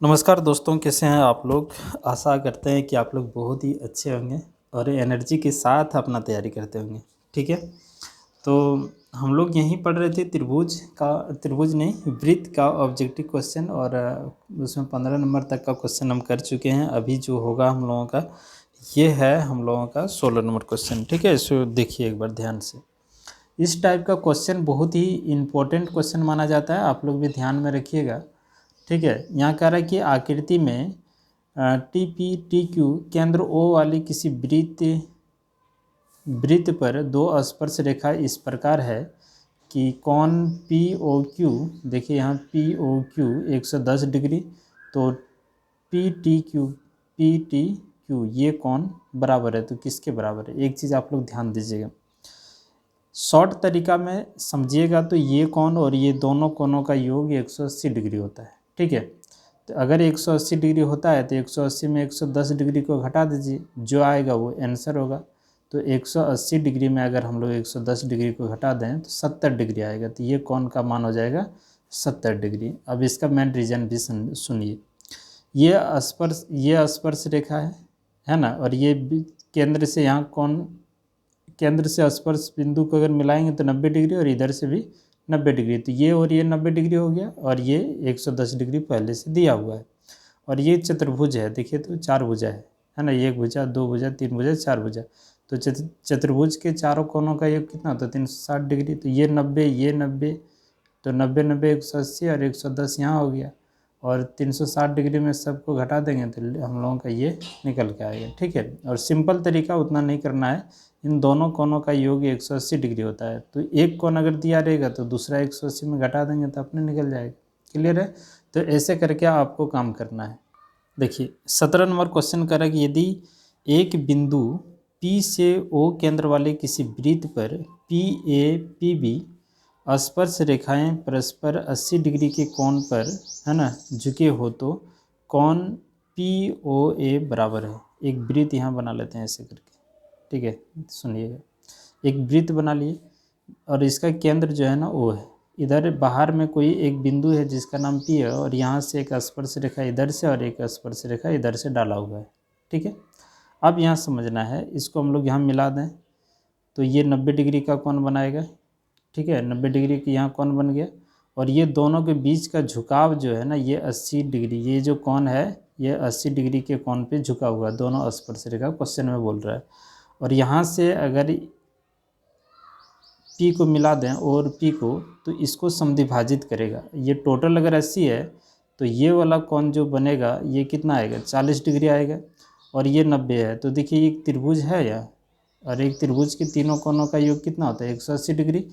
नमस्कार दोस्तों, कैसे हैं आप लोग। आशा करते हैं कि आप लोग बहुत ही अच्छे होंगे और एनर्जी के साथ अपना तैयारी करते होंगे। ठीक है, तो हम लोग यहीं पढ़ रहे थे त्रिभुज नहीं, वृत्त का ऑब्जेक्टिव क्वेश्चन, और उसमें 15 नंबर तक का क्वेश्चन हम कर चुके हैं। अभी जो होगा हम लोगों का ये है हम लोगों का 16 नंबर क्वेश्चन। ठीक है, इसको देखिए एक बार ध्यान से। इस टाइप का क्वेश्चन बहुत ही इम्पोर्टेंट क्वेश्चन माना जाता है, आप लोग भी ध्यान में रखिएगा। ठीक है, यहाँ कह रहा है कि आकृति में टी पी टी क्यू केंद्र ओ वाली किसी वृत्त पर दो स्पर्श रेखा इस प्रकार है कि कोण पी ओ क्यू, देखिए यहाँ पी ओ क्यू 110 डिग्री, तो पी टी क्यू ये कोण बराबर है। तो किसके बराबर है, एक चीज़ आप लोग ध्यान दीजिएगा। शॉर्ट तरीका में समझिएगा तो ये कोण और ये दोनों कोणों का योग 180 डिग्री होता है। ठीक है, तो अगर 180 डिग्री होता है तो 180 में 110 डिग्री को घटा दीजिए, जो आएगा वो आंसर होगा। तो 180 डिग्री में अगर हम लोग 110 डिग्री को घटा दें तो 70 डिग्री आएगा, तो ये कोण का मान हो जाएगा 70 डिग्री। अब इसका मेन रीजन भी सुनिए। ये स्पर्श रेखा है ना, और ये केंद्र से यहाँ कोण, केंद्र से स्पर्श बिंदु को अगर मिलाएंगे तो 90 डिग्री, और इधर से भी 90 डिग्री, तो ये और ये 90 डिग्री हो गया, और ये 110 डिग्री पहले से दिया हुआ है। और ये चतुर्भुज है, देखिए तो चार भुजा है ना, एक भुजा, दो भुजा, तीन भुजा, चार भुजा। तो चतुर्भुज के चारों कोनों का योग कितना होता है, 360 डिग्री। तो ये 90, ये 90, तो 90 90 180 और 110 यहाँ हो गया, और 360 डिग्री में सबको घटा देंगे तो हम लोगों का ये निकल के आएगा। ठीक है, और सिंपल तरीका उतना नहीं करना है, इन दोनों कोनों का योग 180 डिग्री होता है। तो एक कोण अगर दिया रहेगा तो दूसरा 180 में घटा देंगे तो अपने निकल जाएगा। क्लियर है, तो ऐसे करके आपको काम करना है। देखिए 17 नंबर क्वेश्चन कर रहा है कि यदि एक बिंदु P से O केंद्र वाले किसी वृत्त पर PA PB स्पर्श रेखाएं परस्पर 80 डिग्री के कोण पर है ना झुके हो, तो कोण POA बराबर है। एक वृत्त यहाँ बना लेते हैं ऐसे करके। ठीक है, सुनिएगा, एक वृत्त बना लिए और इसका केंद्र जो है ना O है। इधर बाहर में कोई एक बिंदु है जिसका नाम P है, और यहाँ से एक स्पर्श रेखा इधर से और एक स्पर्श रेखा इधर से डाला हुआ है। ठीक है, अब यहाँ समझना है, इसको हम लोग यहाँ मिला दें तो ये 90 डिग्री का कोण बनाएगा। ठीक है, 90 डिग्री की यहाँ कोण बन गया, और ये दोनों के बीच का झुकाव जो है ना ये 80 डिग्री, ये जो कोण है ये 80 डिग्री के कोण पे झुका हुआ है, दोनों स्पर्श रेखा क्वेश्चन में बोल रहा है। और यहाँ से अगर P को मिला दें और P को, तो इसको समद्विभाजित करेगा। ये टोटल अगर 80 है तो ये वाला कोण जो बनेगा ये कितना आएगा, 40 डिग्री आएगा, और ये 90 है। तो देखिए एक त्रिभुज है यहाँ, और एक त्रिभुज के तीनों कोणों का योग कितना होता है, 180 डिग्री।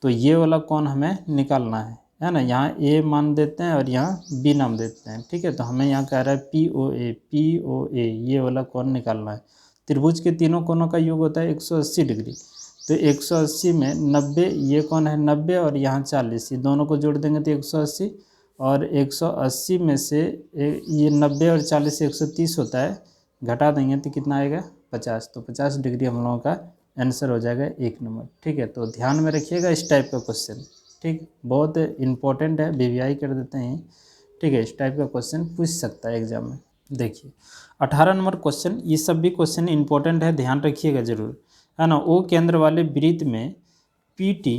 तो ये वाला कोण हमें निकालना है ना। यहाँ A मान देते हैं और यहाँ B नाम देते हैं। ठीक है, तो हमें यहाँ कह रहा है POA ये वाला कोण निकालना है। त्रिभुज के तीनों कोणों का योग होता है 180 डिग्री। तो 180 में 90, ये कोण है 90 और यहाँ 40, ये दोनों को जोड़ देंगे तो 180, और 180 में से ये 90 और 40 से 130 होता है, घटा देंगे तो कितना आएगा 50। तो 50 डिग्री हम लोगों का आंसर हो जाएगा 1 नंबर। ठीक है, तो ध्यान में रखिएगा इस टाइप का क्वेश्चन। ठीक, बहुत इंपॉर्टेंट है, वीवीआई कर देते हैं। ठीक है, इस टाइप का क्वेश्चन पूछ सकता है एग्जाम में। देखिए 18 नंबर क्वेश्चन, ये सब भी क्वेश्चन इंपॉर्टेंट है, ध्यान रखिएगा जरूर, है ना। ओ केंद्र वाले वृत्त में PT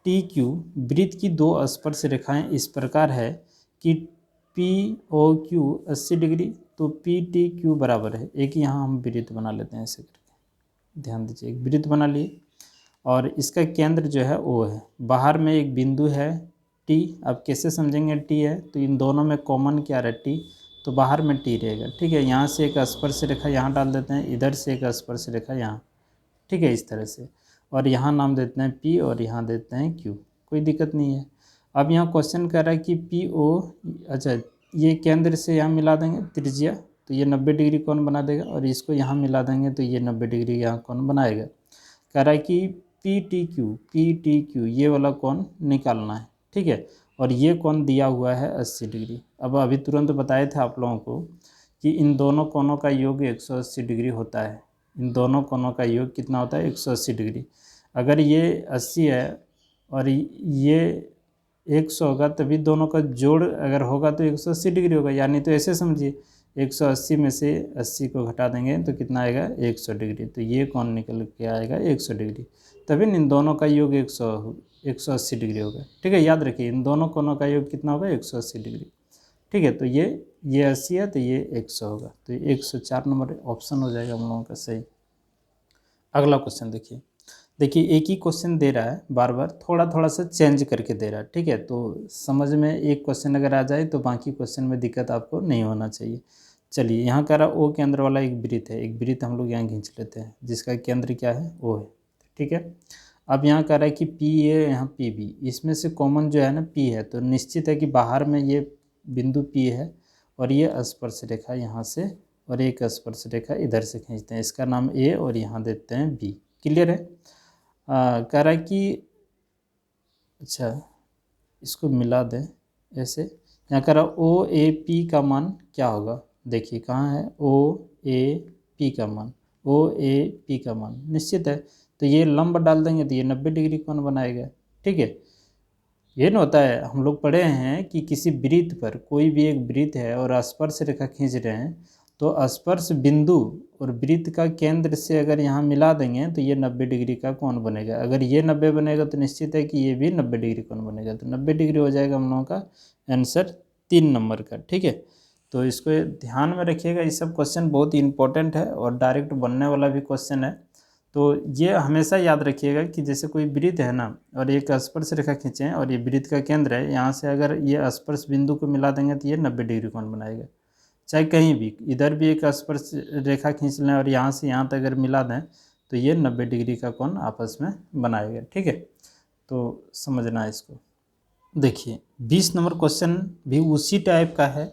TQ वृत्त की दो स्पर्श रेखाएं इस प्रकार है कि POQ 80 डिग्री, तो PTQ बराबर है। एक यहाँ हम वृत्त बना लेते हैं ऐसे करके, ध्यान दीजिए, एक वृत्त बना लिए और इसका केंद्र जो है O है। बाहर में एक बिंदु है T, अब कैसे समझेंगे T है, तो इन दोनों में कॉमन क्या रहा है T, तो बाहर में T रहेगा। ठीक है, यहाँ से एक स्पर्श रेखा यहाँ डाल देते हैं, इधर से एक स्पर्श रेखा यहाँ। ठीक है, इस तरह से, और यहाँ नाम देते हैं P और यहाँ देते हैं Q, कोई दिक्कत नहीं है। अब यहाँ क्वेश्चन कर रहा है कि PO, अच्छा ये केंद्र से यहाँ मिला देंगे त्रिज्या, तो ये 90 डिग्री कोण बना देगा, और इसको यहाँ मिला देंगे तो ये 90 डिग्री यहाँ कोण बनाएगा। कह रहा है कि PTQ ये वाला कोण निकालना है। ठीक है, और ये कोण दिया हुआ है 80 डिग्री। अब अभी तुरंत बताए थे आप लोगों को कि इन दोनों कोणों का योग 180 डिग्री होता है। इन दोनों कोणों का योग कितना होता है, 180 डिग्री। अगर ये 80 है और ये 100 होगा तभी दोनों का जोड़ अगर होगा तो 180 डिग्री होगा, यानी तो ऐसे समझिए 180 में से 80 को घटा देंगे तो कितना आएगा 100 डिग्री। तो ये कौन निकल के आएगा 100 डिग्री, तभी इन दोनों का योग 180 डिग्री होगा। ठीक है, याद रखिए इन दोनों कोणों का योग कितना होगा 180 डिग्री। ठीक है, तो ये 80 है तो ये 100 होगा, तो ये 104 नंबर ऑप्शन हो जाएगा हम लोगों का सही। अगला क्वेश्चन देखिए एक ही क्वेश्चन दे रहा है बार बार, थोड़ा थोड़ा सा चेंज करके दे रहा है। ठीक है, तो समझ में एक क्वेश्चन अगर आ जाए तो बाकी क्वेश्चन में दिक्कत आपको नहीं होना चाहिए। चलिए यहाँ कह रहा ओ के अंदर वाला एक वृत्त है, एक वृत्त हम लोग यहाँ खींच लेते हैं जिसका केंद्र क्या है ओ है। ठीक है, अब यहाँ कह रहा है कि पी ए यहाँ पी बी, इसमें से कॉमन जो है ना पी है, तो निश्चित है कि बाहर में ये बिंदु पी है और ये स्पर्श रेखा यहाँ से और एक स्पर्श रेखा इधर से खींचते हैं, इसका नाम ए और यहाँ देते हैं बी। क्लियर है? कह रहा है कि अच्छा इसको मिला दें ऐसे, यहाँ कह रहा ओ ए पी का मान क्या होगा। देखिए कहाँ है ओ ए पी का मान, ओ ए पी का मान निश्चित है, तो ये लंब डाल देंगे तो ये 90 डिग्री कोण बनाएगा। ठीक है, ये न होता है हम लोग पढ़े हैं कि किसी वृत्त पर कोई भी एक वृत्त है और स्पर्श रेखा खींच रहे हैं, तो स्पर्श बिंदु और वृत्त का केंद्र से अगर यहाँ मिला देंगे तो ये 90 डिग्री का कोण बनेगा। अगर ये 90 बनेगा तो निश्चित है कि ये भी 90 डिग्री कोण बनेगा, तो 90 डिग्री हो जाएगा हम लोगों का आंसर 3 नंबर का। ठीक है, तो इसको ध्यान में रखिएगा, ये सब क्वेश्चन बहुत ही इंपॉर्टेंट है और डायरेक्ट बनने वाला भी क्वेश्चन है। तो ये हमेशा याद रखिएगा कि जैसे कोई वृत्त है ना और एक स्पर्श रेखा खींचें और ये वृत्त का केंद्र है, यहाँ से अगर ये स्पर्श बिंदु को मिला देंगे तो ये 90 डिग्री कोण बनाएगा। चाहे कहीं भी इधर भी एक स्पर्श रेखा खींच लें और यहाँ से यहाँ तक अगर मिला दें तो ये 90 डिग्री का कोण आपस में बनाएगा। ठीक है, तो समझना है इसको। देखिए 20 नंबर क्वेश्चन भी उसी टाइप का है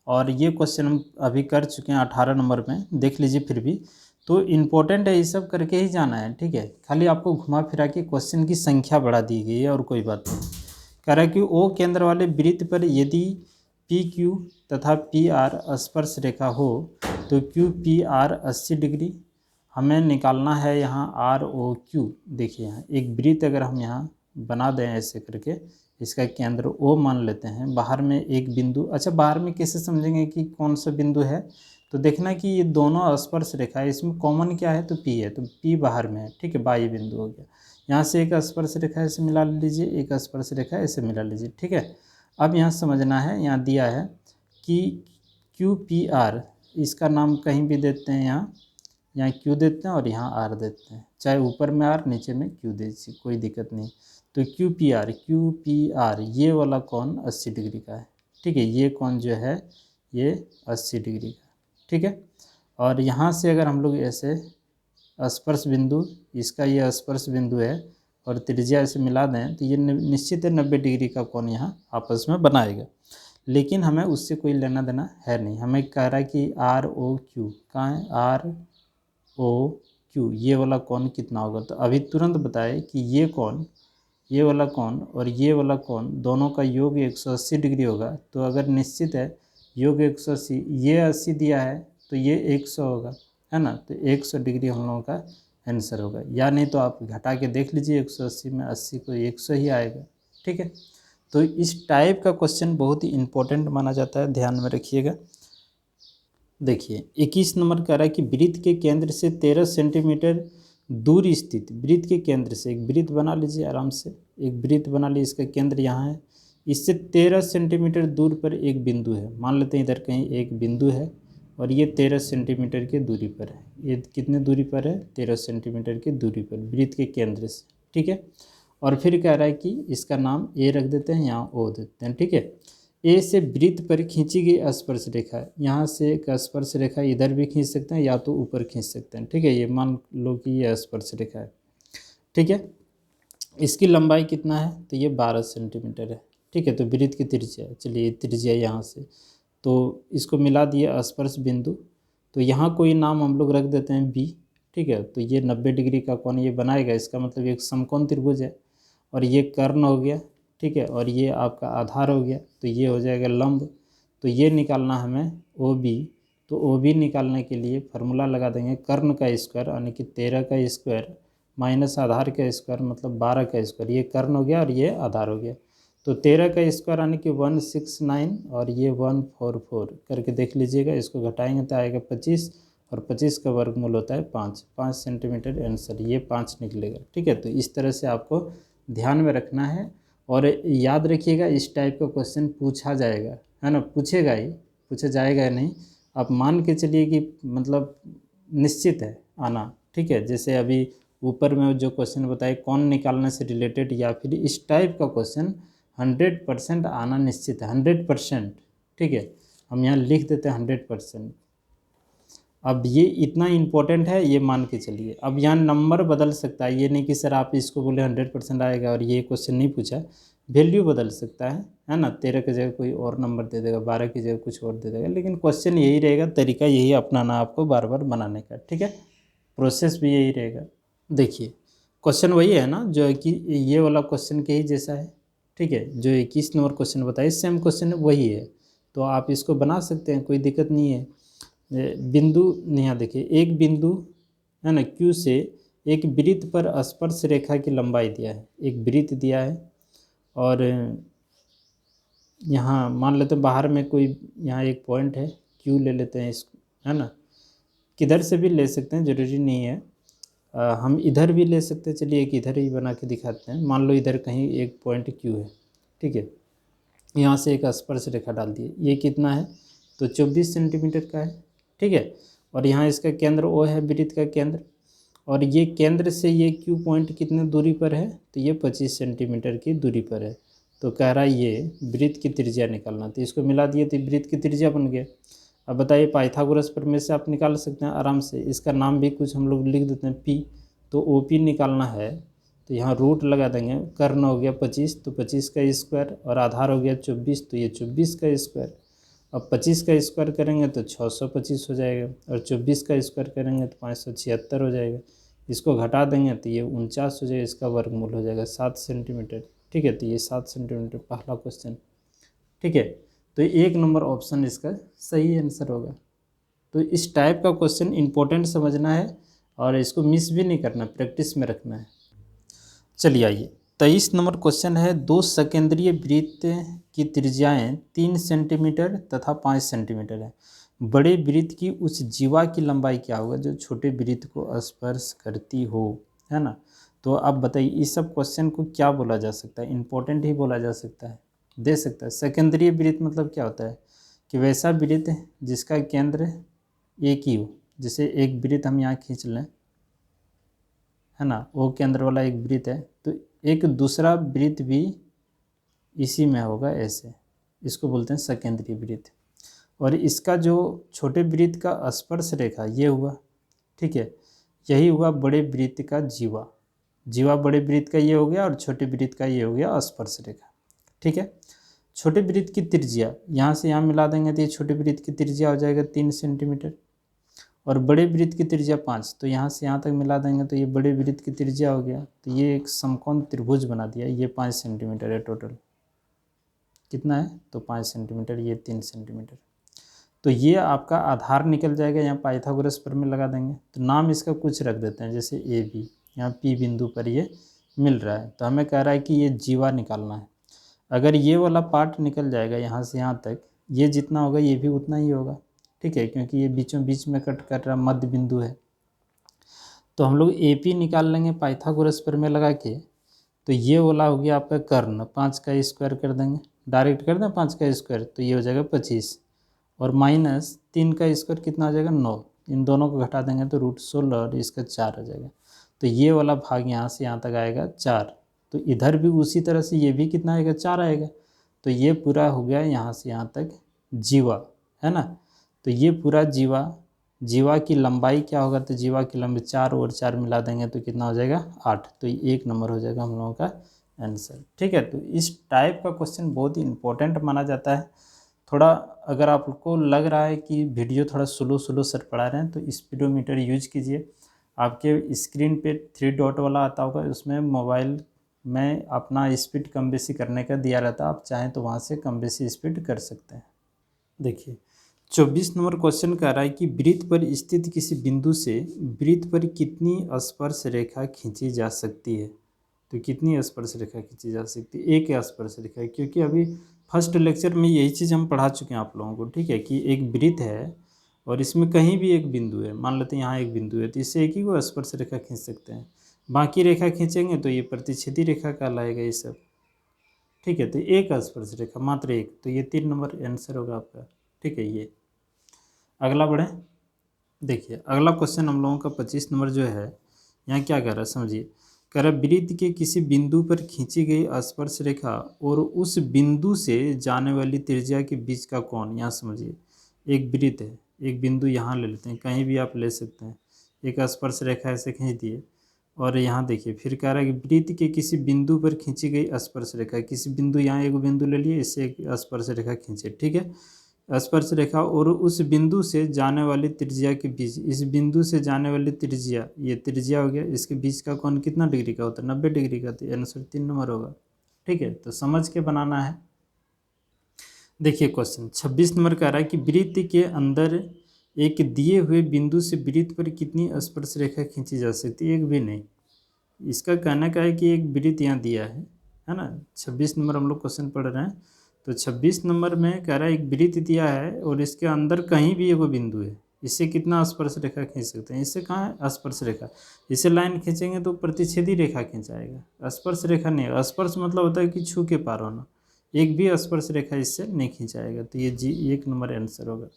और ये क्वेश्चन हम अभी कर चुके हैं 18 नंबर में, देख लीजिए फिर भी तो इम्पोर्टेंट है, ये सब करके ही जाना है। ठीक है, खाली आपको घुमा फिरा के क्वेश्चन की संख्या बढ़ा दी गई है और कोई बात नहीं। कह रहा है कि ओ केंद्र वाले वृत्त पर यदि पी क्यू तथा पी आर स्पर्श रेखा हो तो क्यू पी आर 80 डिग्री हमें निकालना है। यहाँ आर ओ क्यू, देखिए यहाँ एक वृत्त अगर हम यहाँ बना दें ऐसे करके, इसका केंद्र ओ मान लेते हैं, बाहर में एक बिंदु, अच्छा बाहर में कैसे समझेंगे कि कौन सा बिंदु है, तो देखना कि ये दोनों स्पर्श रेखा है, इसमें कॉमन क्या है तो पी है, तो पी बाहर में है। ठीक है, बाह्य बिंदु हो गया। यहाँ से एक स्पर्श रेखा ऐसे मिला लीजिए, एक स्पर्श रेखा ऐसे मिला लीजिए। ठीक है, अब यहाँ समझना है, यहाँ दिया है कि क्यू पी आर, इसका नाम कहीं भी देते हैं, यहाँ क्यू देते हैं और यहाँ आर देते हैं, चाहे ऊपर में आर नीचे में क्यू दीजिए कोई दिक्कत नहीं। तो क्यू पी आर ये वाला कोण 80 डिग्री का है। ठीक है, ये कोण जो है ये 80 डिग्री का। ठीक है, और यहाँ से अगर हम लोग ऐसे स्पर्श बिंदु, इसका ये स्पर्श बिंदु है और त्रिज्या ऐसे मिला दें तो ये निश्चित है 90 डिग्री का कोण यहाँ आपस में बनाएगा। लेकिन हमें उससे कोई लेना देना है नहीं, हमें कह रहा है कि आर ओ क्यू कहाँ है, आर ओ क्यू ये वाला कोण कितना होगा। तो अभी तुरंत बताए कि ये वाला कोण और ये वाला कोण दोनों का योग 180 डिग्री होगा। तो अगर निश्चित है योग 180, ये 80 दिया है तो ये 100 होगा, है ना, तो 100 डिग्री हम लोगों का आंसर होगा। या नहीं तो आप घटा के देख लीजिए 180 में 80 को 100 ही आएगा। ठीक है, तो इस टाइप का क्वेश्चन बहुत ही इंपॉर्टेंट माना जाता है, ध्यान में रखिएगा। देखिए 21 नंबर कह रहा है कि वृत्त के केंद्र से 13 सेंटीमीटर दूर स्थित, वृत्त के केंद्र से एक वृत्त बना लीजिए, आराम से एक वृत्त बना लीजिए, इसका केंद्र यहाँ है, इससे 13 सेंटीमीटर दूर पर एक बिंदु है। मान लेते हैं इधर कहीं एक बिंदु है और ये 13 सेंटीमीटर की दूरी पर है। ये कितने दूरी पर है 13 सेंटीमीटर की दूरी पर वृत्त के केंद्र से। ठीक है, और फिर कह रहा है कि इसका नाम ए रख देते हैं, यहाँ ओ देते हैं। ठीक है, ए से वृत्त पर खींची गई स्पर्श रेखा, यहाँ से एक स्पर्श रेखा इधर भी खींच सकते हैं या तो ऊपर खींच सकते हैं। ठीक है, ये मान लो कि ये स्पर्श रेखा है। ठीक है, इसकी लंबाई कितना है तो ये 12 सेंटीमीटर है। ठीक है, तो वृत्त की त्रिज्या, चलिए त्रिज्या यहाँ से, तो इसको मिला दिया स्पर्श बिंदु, तो यहाँ कोई नाम हम लोग रख देते हैं बी। ठीक है, तो ये 90 डिग्री का कोण ये बनाएगा, इसका मतलब एक समकोण त्रिभुज है और ये कर्ण हो गया। ठीक है, और ये आपका आधार हो गया, तो ये हो जाएगा लंब। तो ये निकालना हमें ओ बी, तो ओ बी निकालने के लिए फार्मूला लगा देंगे कर्ण का स्क्वायर यानी कि 13 का स्क्वायर माइनस आधार का स्क्वायर मतलब 12 का स्क्वायर, ये कर्ण हो गया और ये आधार हो गया। तो 13 का स्क्वायर यानी कि 169 और ये 144 करके देख लीजिएगा। इसको घटाएंगे तो आएगा 25 और 25 का वर्गमूल होता है 5 सेंटीमीटर आंसर ये 5 निकलेगा। ठीक है, तो इस तरह से आपको ध्यान में रखना है और याद रखिएगा इस टाइप का क्वेश्चन पूछा जाएगा, है ना, पूछेगा ही, पूछा जाएगा नहीं। आप मान के चलिए कि मतलब निश्चित है आना। ठीक है, जैसे अभी ऊपर में जो क्वेश्चन बताए कौन निकालने से रिलेटेड या फिर इस टाइप का क्वेश्चन 100% आना निश्चित है, 100%। ठीक है, हम यहाँ लिख देते हैं 100%। अब ये इतना इम्पोर्टेंट है, ये मान के चलिए। अब यहाँ नंबर बदल सकता है, ये नहीं कि सर आप इसको बोले 100% आएगा और ये क्वेश्चन नहीं पूछा, वैल्यू बदल सकता है ना। 13 की जगह कोई और नंबर दे देगा, 12 की जगह कुछ और दे देगा, लेकिन क्वेश्चन यही रहेगा, तरीका यही अपनाना आपको बार बार बनाने का। ठीक है, प्रोसेस भी यही रहेगा। देखिए क्वेश्चन वही है ना जो कि ये वाला क्वेश्चन के ही जैसा है। ठीक है, जो 21 नंबर क्वेश्चन बताइए सेम क्वेश्चन वही है, तो आप इसको बना सकते हैं, कोई दिक्कत नहीं है। बिंदु यहाँ देखिए, एक बिंदु है ना Q से एक वृत्त पर स्पर्श रेखा की लंबाई दिया है, एक वृत्त दिया है और यहाँ मान लेते हैं बाहर में कोई यहाँ एक पॉइंट है Q ले लेते हैं इसको, है ना, किधर से भी ले सकते हैं, ज़रूरी नहीं है। हम इधर भी ले सकते हैं, चलिए एक इधर ही बना के दिखाते हैं। मान लो इधर कहीं एक पॉइंट Q है। ठीक है, यहाँ से एक स्पर्श रेखा डाल दिए, ये कितना है तो 24 सेंटीमीटर का है। ठीक है, और यहाँ इसका केंद्र O है, वृत्त का केंद्र, और ये केंद्र से ये Q पॉइंट कितने दूरी पर है तो ये 25 सेंटीमीटर की दूरी पर है। तो कह रहा है ये वृत्त की त्रिज्या निकालना, तो इसको मिला दिए तो वृत्त की त्रिज्या बन गया। अब बताइए पाइथागोरस प्रमेय से आप निकाल सकते हैं आराम से, इसका नाम भी कुछ हम लोग लिख देते हैं P। तो OP निकालना है तो यहाँ रूट लगा देंगे, कर्ण हो गया 25 तो 25 का स्क्वायर और आधार हो गया 24 तो ये 24 का स्क्वायर। अब 25 का स्क्वायर करेंगे तो 625 हो जाएगा और 24 का स्क्वायर करेंगे तो 576 हो जाएगा। इसको घटा देंगे तो ये 49 हो जाएगा, इसका वर्गमूल हो जाएगा 7 सेंटीमीटर। ठीक है, तो ये 7 सेंटीमीटर पहला क्वेश्चन। ठीक है, तो 1 नंबर ऑप्शन इसका सही आंसर होगा। तो इस टाइप का क्वेश्चन इंपॉर्टेंट समझना है और इसको मिस भी नहीं करना, प्रैक्टिस में रखना है। चलिए आइए 23 नंबर क्वेश्चन है, दो सकेंद्रीय वृत्त की त्रिज्याएं 3 सेंटीमीटर तथा 5 सेंटीमीटर है। बड़े वृत्त की उस जीवा की लंबाई क्या होगा जो छोटे वृत्त को स्पर्श करती हो, है ना। तो अब बताइए इस सब क्वेश्चन को क्या बोला जा सकता है, इंपॉर्टेंट ही बोला जा सकता है, दे सकता है। सेकेंडरी वृत्त मतलब क्या होता है कि वैसा वृत्त जिसका केंद्र एक ही हो, जैसे एक वृत्त हम यहाँ खींच लें, है ना, वो केंद्र वाला एक वृत्त है, तो एक दूसरा वृत्त भी इसी में होगा ऐसे, इसको बोलते हैं सेकेंडरी वृत्त। और इसका जो छोटे वृत्त का स्पर्श रेखा ये हुआ, ठीक है, यही हुआ बड़े वृत्त का जीवा। जीवा बड़े वृत्त का ये हो गया और छोटे वृत्त का ये हो गया स्पर्श रेखा। ठीक है, छोटे वृत्त की त्रिज्या यहाँ से यहाँ मिला देंगे तो ये छोटे वृत्त की त्रिज्या हो जाएगा 3 सेंटीमीटर और बड़े वृत्त की त्रिज्या 5, तो यहाँ से यहाँ तक मिला देंगे तो ये बड़े वृत्त की त्रिज्या हो गया। तो ये एक समकोण त्रिभुज बना दिया, ये 5 सेंटीमीटर है टोटल, कितना है तो 5 सेंटीमीटर, ये 3 सेंटीमीटर। तो ये आपका आधार निकल जाएगा, यहाँ पाइथागोरस प्रमेय लगा देंगे। तो नाम इसका कुछ रख देते हैं, जैसे AB, यहाँ P बिंदु पर ये मिल रहा है, तो हमें कह रहा है कि ये जीवा निकालना है। अगर ये वाला पार्ट निकल जाएगा यहाँ से यहाँ तक, ये जितना होगा ये भी उतना ही होगा। ठीक है, क्योंकि ये बीचों बीच में कट कर रहा मध्य बिंदु है। तो हम लोग AP निकाल लेंगे पाइथागोरस प्रमेय लगा के। तो ये वाला हो गया आपका कर्ण, 5 का स्क्वायर कर देंगे, डायरेक्ट कर दें 5 का स्क्वायर तो ये हो जाएगा 25 और माइनस 3 का स्क्वायर कितना हो जाएगा 9, इन दोनों को घटा देंगे तो √16 और इसका 4 हो जाएगा। तो ये वाला भाग यहाँ से यहाँ तक आएगा 4, तो इधर भी उसी तरह से ये भी कितना आएगा 4 आएगा। तो ये पूरा हो गया यहाँ से यहाँ तक जीवा, है ना। तो ये पूरा जीवा की लंबाई क्या होगा तो जीवा की लंबाई 4 और 4 मिला देंगे तो कितना हो जाएगा 8, तो ये 1 नंबर हो जाएगा हम लोगों का आंसर। ठीक है, तो इस टाइप का क्वेश्चन बहुत ही इंपॉर्टेंट माना जाता है। थोड़ा अगर आपको लग रहा है कि वीडियो थोड़ा स्लो सर पढ़ा रहे हैं तो स्पीडोमीटर यूज कीजिए। आपके स्क्रीन पे 3 डॉट वाला आता होगा, उसमें मोबाइल में अपना स्पीड कम बेसी करने का दिया रहता है, आप चाहें तो वहाँ से कम बेसी स्पीड कर सकते हैं। देखिए 24 नंबर क्वेश्चन कह रहा है कि वृत्त पर स्थित किसी बिंदु से वृत्त पर कितनी स्पर्श रेखा खींची जा सकती है। तो कितनी स्पर्श रेखा खींची जा सकती है? एक स्पर्श रेखा, क्योंकि अभी फर्स्ट लेक्चर में यही चीज़ हम पढ़ा चुके हैं आप लोगों को, ठीक है, कि एक वृत्त है और इसमें कहीं भी एक बिंदु है, मान लेते हैं यहाँ एक बिंदु है, तो इससे एक ही को स्पर्श रेखा खींच सकते हैं। बाकी रेखा खींचेंगे तो ये प्रतिच्छेदी रेखा कहलाएगा ये सब, ठीक है। तो एक स्पर्श रेखा, मात्र एक, तो ये 3 नंबर आंसर होगा आपका, ठीक है। ये अगला बढ़े, देखिए अगला क्वेश्चन हम लोगों का 25 नंबर जो है, यहाँ क्या कह रहा है समझिए। कह रहा वृत्त के किसी बिंदु पर खींची गई स्पर्श रेखा और उस बिंदु से जाने वाली त्रिज्या के बीच का कोण, यहाँ समझिए एक वृत्त है, एक बिंदु यहाँ ले लेते हैं, कहीं भी आप ले सकते हैं, एक स्पर्श रेखा ऐसे खींच दिए और यहाँ देखिए फिर कह रहा है कि वृत्त के किसी बिंदु पर खींची गई स्पर्श रेखा, किसी बिंदु, यहाँ एक बिंदु ले लिए, इससे एक स्पर्श रेखा खींचे, ठीक है, स्पर्श रेखा और उस बिंदु से जाने वाली त्रिज्या के बीच, इस बिंदु से जाने वाली त्रिज्या, ये त्रिज्या हो गया, इसके बीच का कोण कितना डिग्री का होता है? 90 डिग्री का, तो आंसर 3 नंबर होगा, ठीक है। तो समझ के बनाना है। देखिए क्वेश्चन 26 नंबर कह रहा है कि वृत्त के अंदर एक दिए हुए बिंदु से वृत्त पर कितनी स्पर्श रेखा खींची जा सकती है? एक भी नहीं। इसका कहना क्या है कि एक वृत्त यहाँ दिया है ना, 26 नंबर हम लोग क्वेश्चन पढ़ रहे हैं, तो 26 नंबर में कह रहा है एक वृत्त दिया है और इसके अंदर कहीं भी एक बिंदु है, इससे कितना स्पर्श रेखा खींच सकते हैं? इससे कहाँ है स्पर्श रेखा, इससे लाइन खींचेंगे तो प्रतिच्छेदी रेखा खींचाएगा, स्पर्श रेखा नहीं। स्पर्श मतलब होता है कि छू के पार होना, एक भी स्पर्श रेखा इससे नहीं खींचाएगा, तो ये जी 1 नंबर आंसर होगा।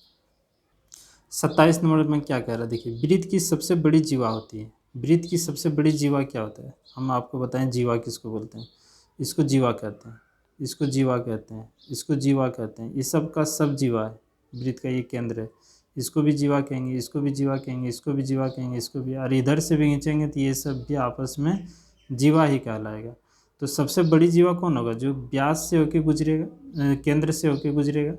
27 नंबर में क्या कह रहा है, देखिए वृत्त की सबसे बड़ी जीवा होती है, वृत्त की सबसे बड़ी जीवा क्या होता है? हम आपको बताएं जीवा किसको बोलते हैं। इसको जीवा कहते हैं, इसको जीवा कहते हैं, इसको जीवा कहते हैं, इस सब का सब जीवा है, वृत्त का ये केंद्र है, इसको भी जीवा कहेंगे, इसको भी जीवा कहेंगे, इसको भी जीवा कहेंगे, इसको भी, और इधर से भी खींचेंगे तो ये सब भी आपस में जीवा ही कहलाएगा। तो सबसे बड़ी जीवा कौन होगा? जो व्यास से होके गुजरेगा, केंद्र से होके गुजरेगा,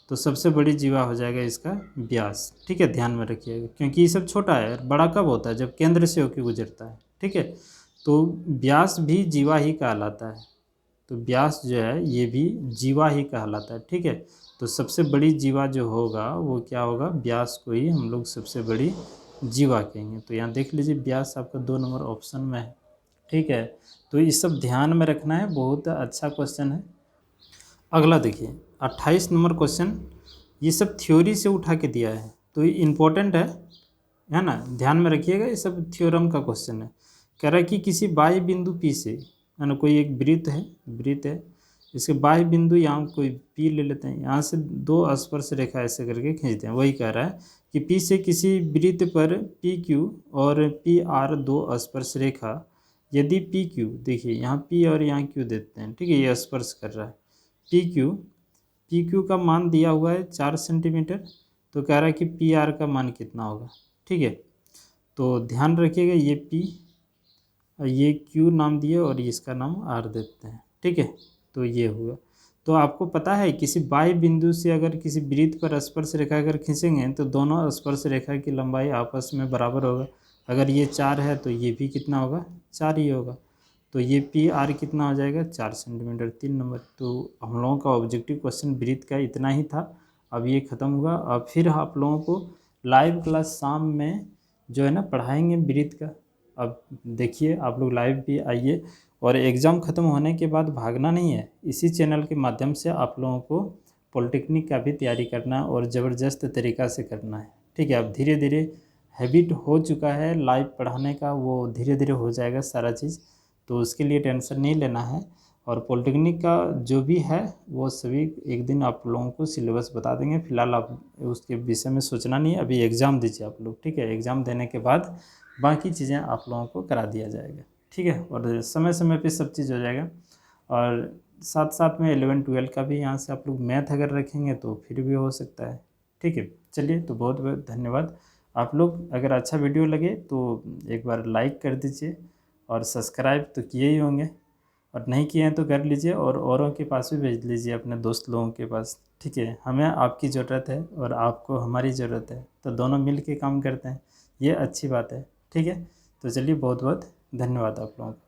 तो सबसे बड़ी जीवा हो जाएगा इसका व्यास, ठीक है, ध्यान में रखिएगा, क्योंकि ये सब छोटा है, बड़ा कब होता है? जब केंद्र से होके गुजरता है, ठीक है। तो व्यास भी जीवा ही कहलाता है, तो व्यास जो है ये भी जीवा ही कहलाता है, ठीक है। तो सबसे बड़ी जीवा जो होगा वो क्या होगा? व्यास को ही हम लोग सबसे बड़ी जीवा कहेंगे। तो यहाँ देख लीजिए व्यास आपका 2 नंबर ऑप्शन में है, ठीक है। तो ये सब ध्यान में रखना है, बहुत अच्छा क्वेश्चन है। अगला देखिए 28 नंबर क्वेश्चन, ये सब थ्योरी से उठा के दिया है, तो ये इम्पोर्टेंट है ना, ध्यान में रखिएगा, ये सब थ्योरम का क्वेश्चन है। कह रहा है कि किसी बाह्य बिंदु P से, है ना, कोई एक वृत्त है, इसके बाह्य बिंदु यहाँ कोई P ले लेते हैं, यहाँ से 2 स्पर्श रेखा ऐसे करके खींचते हैं। वही कह रहा है कि P से किसी वृत्त पर PQ और PR 2 स्पर्श रेखा, यदि PQ, देखिए यहाँ P और यहाँ Q देते हैं, ठीक है, ये स्पर्श कर रहा है, PQ का मान दिया हुआ है 4 सेंटीमीटर, तो कह रहा है कि PR का मान कितना होगा, ठीक है। तो ध्यान रखिएगा, ये P और ये Q नाम दिए और इसका नाम R देते हैं, ठीक है। तो ये हुआ। तो आपको पता है किसी बाह्य बिंदु से अगर किसी वृत्त पर स्पर्श रेखा अगर खींचेंगे तो दोनों स्पर्श रेखा की लंबाई आपस में बराबर होगा। अगर ये 4 है तो ये भी कितना होगा? 4 ही होगा। तो ये PR कितना हो जाएगा? 4 सेंटीमीटर, 3 नंबर। तो हम लोगों का ऑब्जेक्टिव क्वेश्चन वृत्त का इतना ही था। अब ये ख़त्म हुआ। अब फिर आप लोगों को लाइव क्लास शाम में जो है ना पढ़ाएंगे वृत्त का। अब देखिए आप लोग लाइव भी आइए, और एग्ज़ाम ख़त्म होने के बाद भागना नहीं है। इसी चैनल के माध्यम से आप लोगों को पॉलिटेक्निक का भी तैयारी करना और ज़बरदस्त तरीक़ा से करना है, ठीक है। अब धीरे धीरे हैबिट हो चुका है लाइव पढ़ाने का, वो धीरे धीरे हो जाएगा सारा चीज़, तो उसके लिए टेंशन नहीं लेना है। और पॉलिटेक्निक का जो भी है वो सभी एक दिन आप लोगों को सिलेबस बता देंगे। फ़िलहाल आप उसके विषय में सोचना नहीं है, अभी एग्ज़ाम दीजिए आप लोग, ठीक है। एग्ज़ाम देने के बाद बाकी चीज़ें आप लोगों को करा दिया जाएगा, ठीक है। और समय समय पे सब चीज़ हो जाएगा। और साथ साथ में 11-12 का भी यहाँ से आप लोग मैथ अगर रखेंगे तो फिर भी हो सकता है, ठीक है। चलिए, तो बहुत बहुत धन्यवाद। आप लोग अगर अच्छा वीडियो लगे तो एक बार लाइक कर दीजिए, और सब्सक्राइब तो किए ही होंगे, और नहीं किए हैं तो कर लीजिए, और औरों के पास भी भेज लीजिए, अपने दोस्त लोगों के पास, ठीक है। हमें आपकी ज़रूरत है और आपको हमारी ज़रूरत है, तो दोनों मिल के काम करते हैं, ये अच्छी बात है, ठीक है। तो चलिए, बहुत बहुत धन्यवाद आप लोगों का।